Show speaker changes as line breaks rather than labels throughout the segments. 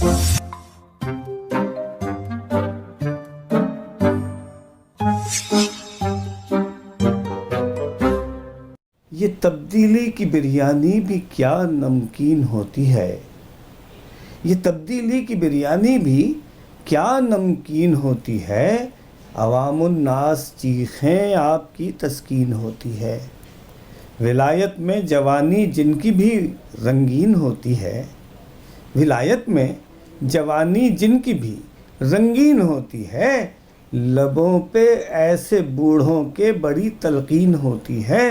یہ تبدیلی کی بریانی بھی کیا نمکین ہوتی ہے، یہ تبدیلی کی بریانی بھی کیا نمکین ہوتی ہے، عوام الناس چیخیں آپ کی تسکین ہوتی ہے۔ ولایت میں جوانی جن کی بھی رنگین ہوتی ہے، ولایت میں جوانی جن کی بھی رنگین ہوتی ہے، لبوں پہ ایسے بوڑھوں کے بڑی تلقین ہوتی ہے۔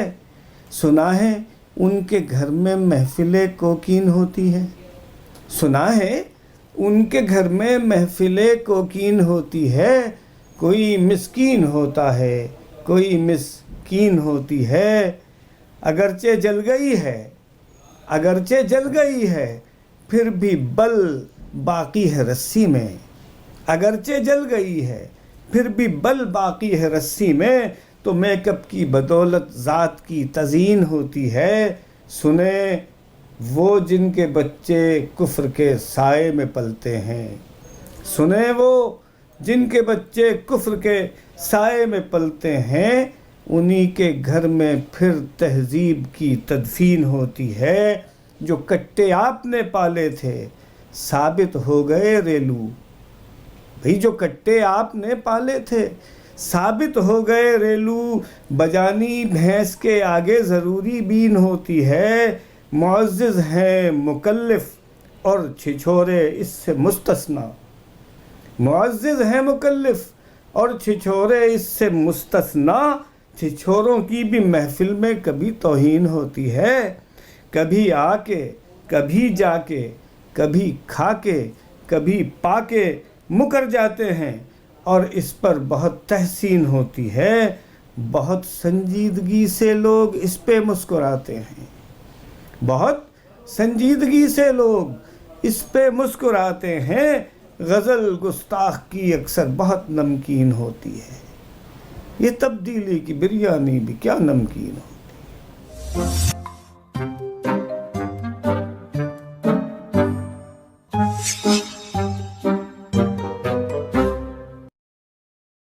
سنا ہے ان کے گھر میں محفل کوکین ہوتی ہے، سنا ہے ان کے گھر میں محفل کوکین ہوتی ہے۔ کوئی مسکین ہوتا ہے، کوئی مسکین ہوتی ہے، اگرچہ جل گئی ہے، اگرچہ جل گئی ہے، پھر بھی بل باقی ہے رسی میں، اگرچہ جل گئی ہے، پھر بھی بل باقی ہے رسی میں۔ تو میک اپ کی بدولت ذات کی تزئین ہوتی ہے۔ سنیں وہ جن کے بچے کفر کے سائے میں پلتے ہیں، سنیں وہ جن کے بچے کفر کے سائے میں پلتے ہیں، انہی کے گھر میں پھر تہذیب کی تدفین ہوتی ہے۔ جو کٹے آپ نے پالے تھے ثابت ہو گئے ریلو، بھئی جو کٹے آپ نے پالے تھے ثابت ہو گئے ریلو۔ بجانی بھینس کے آگے ضروری بین ہوتی ہے، معزز ہیں مکلف اور چھچھورے اس سے مستثنیٰ، معزز ہیں مکلف اور چھچھورے اس سے مستثنیٰ۔ چھچھوروں کی بھی محفل میں کبھی توہین ہوتی ہے، کبھی آ کے کبھی جا کے، کبھی کھا کے کبھی پا کے مکر جاتے ہیں، اور اس پر بہت تحسین ہوتی ہے۔ بہت سنجیدگی سے لوگ اس پہ مسکراتے ہیں، بہت سنجیدگی سے لوگ اس پہ مسکراتے ہیں۔ غزل گستاخ کی اکثر بہت نمکین ہوتی ہے، یہ تبدیلی کی بریانی بھی کیا نمکین ہوتی ہے۔